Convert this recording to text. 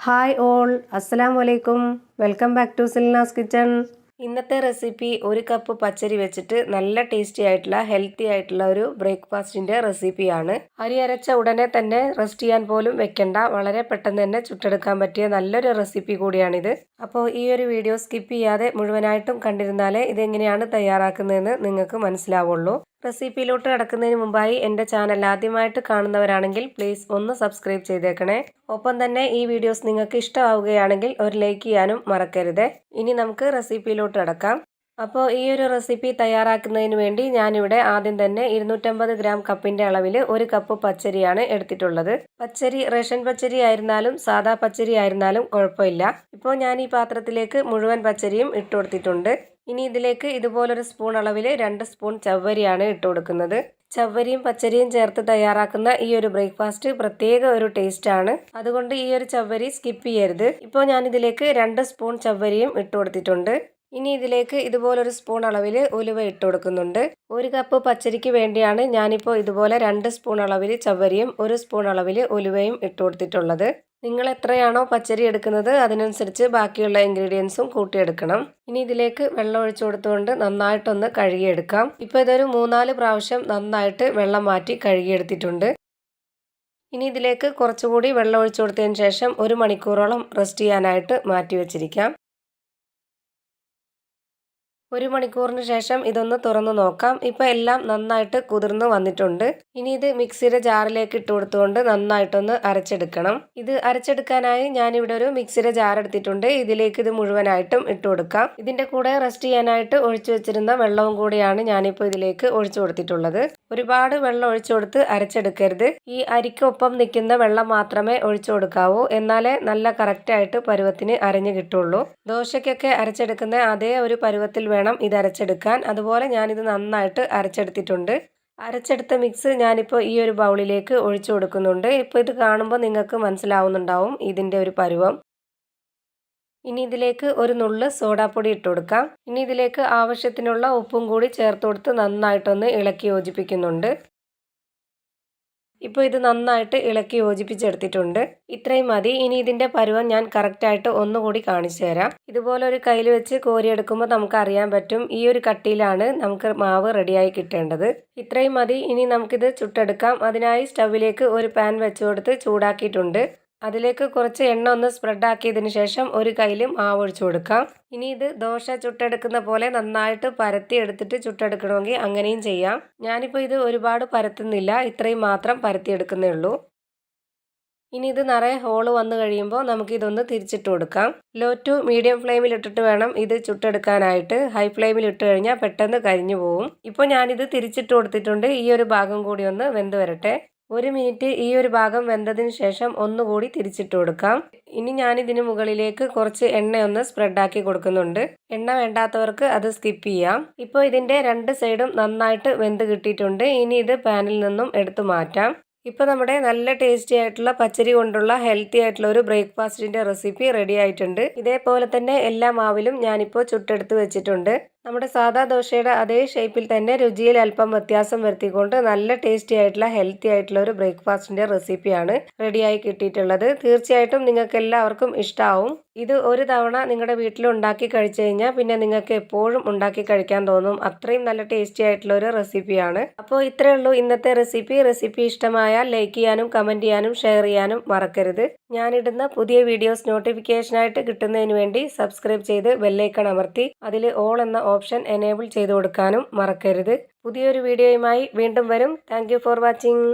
Hi all, അസ്സലാമു അലൈക്കും. Welcome back to Silna's kitchen. ഇന്നത്തെ റെസിപ്പി ഒരു കപ്പ് പച്ചരി വെച്ചിട്ട് നല്ല ടേസ്റ്റി ആയിട്ടുള്ള ഹെൽത്തി ആയിട്ടുള്ള ഒരു ബ്രേക്ക്ഫാസ്റ്റിന്റെ റെസിപ്പിയാണ്. അരി അരച്ച ഉടനെ തന്നെ റെസ്റ്റ് ചെയ്യാൻ പോലും വെക്കണ്ട, വളരെ പെട്ടെന്ന് തന്നെ ചുട്ടെടുക്കാൻ പറ്റിയ നല്ലൊരു റെസിപ്പി കൂടിയാണിത്. അപ്പോൾ ഈ ഒരു വീഡിയോ സ്കിപ്പ് ചെയ്യാതെ മുഴുവനായിട്ടും കണ്ടിരുന്നാലേ ഇതെങ്ങനെയാണ് തയ്യാറാക്കുന്നതെന്ന് നിങ്ങൾക്ക് മനസ്സിലാവുള്ളൂ. റെസിപ്പിയിലോട്ട് കടക്കുന്നതിന് മുമ്പായി എൻ്റെ ചാനൽ ആദ്യമായിട്ട് കാണുന്നവരാണെങ്കിൽ പ്ലീസ് ഒന്ന് സബ്സ്ക്രൈബ് ചെയ്തേക്കണേ. ഒപ്പം തന്നെ ഈ വീഡിയോസ് നിങ്ങൾക്ക് ഇഷ്ടമാവുകയാണെങ്കിൽ ഒരു ലൈക്ക് ചെയ്യാനും മറക്കരുത്. ഇനി നമുക്ക് റെസിപ്പിയിലോട്ട് കടക്കാം. അപ്പോൾ ഈ ഒരു റെസിപ്പി തയ്യാറാക്കുന്നതിന് വേണ്ടി ഞാനിവിടെ ആദ്യം തന്നെ 250 ഗ്രാം കപ്പിൻ്റെ അളവിൽ ഒരു കപ്പ് പച്ചരിയാണ് എടുത്തിട്ടുള്ളത്. പച്ചരി റേഷൻ പച്ചരി ആയിരുന്നാലും സാദാ പച്ചരി ആയിരുന്നാലും കുഴപ്പമില്ല. ഇപ്പോൾ ഞാൻ ഈ പാത്രത്തിലേക്ക് മുഴുവൻ പച്ചരിയും ഇട്ട് കൊടുത്തിട്ടുണ്ട്. ഇനി ഇതിലേക്ക് ഇതുപോലൊരു സ്പൂൺ അളവിൽ 2 സ്പൂൺ ചവ്വരിയാണ് ഇട്ട് കൊടുക്കുന്നത്. ചവ്വരിയും പച്ചരിയും ചേർത്ത് തയ്യാറാക്കുന്ന ഈ ഒരു ബ്രേക്ക്ഫാസ്റ്റ് പ്രത്യേക ഒരു ടേസ്റ്റ് ആണ്. അതുകൊണ്ട് ഈ ഒരു ചവ്വരി സ്കിപ്പ് ചെയ്യരുത്. ഇപ്പോൾ ഞാൻ ഇതിലേക്ക് 2 സ്പൂൺ ചവ്വരിയും ഇട്ട് കൊടുത്തിട്ടുണ്ട്. ഇനി ഇതിലേക്ക് ഇതുപോലൊരു സ്പൂൺ അളവിൽ ഉലുവ ഇട്ട് കൊടുക്കുന്നുണ്ട്. ഒരു കപ്പ് പച്ചരിക്ക് വേണ്ടിയാണ് ഞാനിപ്പോൾ ഇതുപോലെ 2 സ്പൂൺ അളവിൽ ചവ്വരിയും 1 സ്പൂൺ അളവിൽ ഉലുവയും ഇട്ട് കൊടുത്തിട്ടുള്ളത്. നിങ്ങൾ എത്രയാണോ പച്ചരി എടുക്കുന്നത് അതിനനുസരിച്ച് ബാക്കിയുള്ള ഇൻഗ്രീഡിയൻസും കൂട്ടിയെടുക്കണം. ഇനി ഇതിലേക്ക് വെള്ളം ഒഴിച്ചു കൊടുത്തുകൊണ്ട് നന്നായിട്ടൊന്ന് കഴുകിയെടുക്കാം. ഇപ്പോൾ ഇതൊരു 3-4 പ്രാവശ്യം നന്നായിട്ട് വെള്ളം മാറ്റി കഴുകിയെടുത്തിട്ടുണ്ട്. ഇനി ഇതിലേക്ക് കുറച്ചുകൂടി വെള്ളം ഒഴിച്ചു കൊടുത്തതിന് ശേഷം 1 മണിക്കൂറോളം റെസ്റ്റ് ചെയ്യാനായിട്ട് മാറ്റി വെച്ചിരിക്കാം. 1 മണിക്കൂറിന് ശേഷം ഇതൊന്ന് തുറന്നു നോക്കാം. ഇപ്പോൾ എല്ലാം നന്നായിട്ട് കുതിർന്ന് വന്നിട്ടുണ്ട്. ഇനി ഇത് മിക്സിയുടെ ജാറിലേക്ക് ഇട്ട് കൊടുത്തുകൊണ്ട് നന്നായിട്ടൊന്ന് അരച്ചെടുക്കണം. ഇത് അരച്ചെടുക്കാനായി ഞാനിവിടെ ഒരു മിക്സിയുടെ ജാർ എടുത്തിട്ടുണ്ട്. ഇതിലേക്ക് ഇത് മുഴുവനായിട്ടും ഇട്ട് കൊടുക്കാം. ഇതിൻ്റെ കൂടെ റെസ്റ്റ് ചെയ്യാനായിട്ട് ഒഴിച്ചു വെച്ചിരുന്ന വെള്ളവും കൂടിയാണ് ഞാനിപ്പോൾ ഇതിലേക്ക് ഒഴിച്ചു കൊടുത്തിട്ടുള്ളത്. ഒരുപാട് വെള്ളം ഒഴിച്ചു കൊടുത്ത് അരച്ചെടുക്കരുത്. ഈ അരിക്കൊപ്പം നിൽക്കുന്ന വെള്ളം മാത്രമേ ഒഴിച്ചു കൊടുക്കാവൂ. എന്നാലേ നല്ല കറക്റ്റായിട്ട് പരുവത്തിന് അരഞ്ഞു കിട്ടുള്ളൂ. ദോശയ്ക്കൊക്കെ അരച്ചെടുക്കുന്ന അതേ ഒരു പരുവത്തിൽ വേണം ഇത് അരച്ചെടുക്കാൻ. അതുപോലെ ഞാനിത് നന്നായിട്ട് അരച്ചെടുത്തിട്ടുണ്ട്. അരച്ചെടുത്ത മിക്സ് ഞാനിപ്പോൾ ഈ ഒരു ബൗളിലേക്ക് ഒഴിച്ചു കൊടുക്കുന്നുണ്ട്. ഇപ്പോൾ ഇത് കാണുമ്പോൾ നിങ്ങൾക്ക് മനസ്സിലാവുന്നുണ്ടാവും ഇതിൻ്റെ ഒരു പരുവം. ഇനി ഇതിലേക്ക് ഒരു നുള്ള് സോഡാപ്പൊടി ഇട്ട് കൊടുക്കാം. ഇനി ഇതിലേക്ക് ആവശ്യത്തിനുള്ള ഉപ്പും കൂടി ചേർത്ത് കൊടുത്ത് നന്നായിട്ടൊന്ന് ഇളക്കി യോജിപ്പിക്കുന്നുണ്ട്. ഇപ്പോൾ ഇത് നന്നായിട്ട് ഇളക്കി യോജിപ്പിച്ചെടുത്തിട്ടുണ്ട്. ഇത്രയും മതി. ഇനി ഇതിൻ്റെ പരുവം ഞാൻ കറക്റ്റായിട്ട് ഒന്നുകൂടി കാണിച്ചു തരാം. ഇതുപോലെ ഒരു കയ്യിൽ വെച്ച് കോരിയെടുക്കുമ്പോൾ നമുക്ക് അറിയാൻ പറ്റും ഈ ഒരു കട്ടിയിലാണ് നമുക്ക് മാവ് റെഡിയായി കിട്ടേണ്ടത്. ഇത്രയും മതി. ഇനി നമുക്കിത് ചുട്ടെടുക്കാം. അതിനായി സ്റ്റൗവിലേക്ക് ഒരു പാൻ വെച്ച് കൊടുത്ത് ചൂടാക്കിയിട്ടുണ്ട്. അതിലേക്ക് കുറച്ച് എണ്ണ ഒന്ന് സ്പ്രെഡ് ആക്കിയതിന് ശേഷം ഒരു കയ്യിൽ മാവ് ഒഴിച്ചു കൊടുക്കാം. ഇനി ഇത് ദോശ ചുട്ടെടുക്കുന്ന പോലെ നന്നായിട്ട് പരത്തി എടുത്തിട്ട് ചുട്ടെടുക്കണമെങ്കിൽ അങ്ങനെയും ചെയ്യാം. ഞാനിപ്പോൾ ഇത് ഒരുപാട് പരത്തുന്നില്ല, ഇത്രയും മാത്രം പരത്തിയെടുക്കുന്നേ ഉള്ളൂ. ഇനി ഇത് നിറയെ ഹോള് വന്നു കഴിയുമ്പോൾ നമുക്കിതൊന്ന് തിരിച്ചിട്ട് കൊടുക്കാം. ലോ ടു മീഡിയം ഫ്ലെയിമിൽ ഇട്ടിട്ട് വേണം ഇത് ചുട്ടെടുക്കാനായിട്ട്. ഹൈ ഫ്ലെയിമിൽ ഇട്ട് കഴിഞ്ഞാൽ പെട്ടെന്ന് കരിഞ്ഞു പോവും. ഇപ്പോൾ ഞാനിത് തിരിച്ചിട്ട് കൊടുത്തിട്ടുണ്ട്. ഈ ഒരു ഭാഗം കൂടി ഒന്ന് വെന്ത് വരട്ടെ. 1 മിനിറ്റ് ഈ ഒരു ഭാഗം വെന്തതിന് ശേഷം ഒന്നുകൂടി തിരിച്ചിട്ട് കൊടുക്കാം. ഇനി ഞാനിതിന് മുകളിലേക്ക് കുറച്ച് എണ്ണയൊന്ന് സ്പ്രെഡാക്കി കൊടുക്കുന്നുണ്ട്. എണ്ണ വേണ്ടാത്തവർക്ക് അത് സ്കിപ്പ് ചെയ്യാം. ഇപ്പോൾ ഇതിൻ്റെ 2 സൈഡും നന്നായിട്ട് വെന്ത് കിട്ടിയിട്ടുണ്ട്. ഇനി ഇത് പാനിൽ നിന്നും എടുത്തു മാറ്റാം. ഇപ്പോൾ നമ്മുടെ നല്ല ടേസ്റ്റി ആയിട്ടുള്ള പച്ചരി കൊണ്ടുള്ള ഹെൽത്തി ആയിട്ടുള്ള ഒരു ബ്രേക്ക്ഫാസ്റ്റിൻ്റെ റെസിപ്പി റെഡി ആയിട്ടുണ്ട്. ഇതേപോലെ തന്നെ എല്ലാ മാവിലും ഞാനിപ്പോൾ ചുട്ടെടുത്ത് വെച്ചിട്ടുണ്ട്. നമ്മുടെ സാധാ ദോശയുടെ അതേ ഷേപ്പിൽ തന്നെ രുചിയിൽ അല്പം വ്യത്യാസം വരുത്തിക്കൊണ്ട് നല്ല ടേസ്റ്റി ആയിട്ടുള്ള ഹെൽത്തി ആയിട്ടുള്ള ഒരു ബ്രേക്ക്ഫാസ്റ്റിൻ്റെ റെസിപ്പിയാണ് റെഡിയായി കിട്ടിയിട്ടുള്ളത്. തീർച്ചയായിട്ടും നിങ്ങൾക്ക് എല്ലാവർക്കും ഇഷ്ടമാവും. ഇത് ഒരു തവണ നിങ്ങളുടെ വീട്ടിൽ ഉണ്ടാക്കി കഴിച്ചു കഴിഞ്ഞാൽ പിന്നെ നിങ്ങൾക്ക് എപ്പോഴും ഉണ്ടാക്കി കഴിക്കാൻ തോന്നും. അത്രയും നല്ല ടേസ്റ്റി ആയിട്ടുള്ള ഒരു റെസിപ്പിയാണ്. അപ്പോൾ ഇത്രയേ ഉള്ളൂ ഇന്നത്തെ റെസിപ്പി. റെസിപ്പി ഇഷ്ടമായാൽ ലൈക്ക് ചെയ്യാനും കമൻറ്റ് ചെയ്യാനും ഷെയർ ചെയ്യാനും മറക്കരുത്. ഞാനിടുന്ന പുതിയ വീഡിയോസ് നോട്ടിഫിക്കേഷനായിട്ട് കിട്ടുന്നതിന് വേണ്ടി സബ്സ്ക്രൈബ് ചെയ്ത് ബെല്ലൈക്കൺ അമർത്തി അതിൽ ഓൾ എന്ന ഓപ്ഷൻ എനേബിൾ ചെയ്ത് കൊടുക്കാനും മറക്കരുത്. പുതിയൊരു വീഡിയോയുമായി വീണ്ടും വരും. Thank you for watching.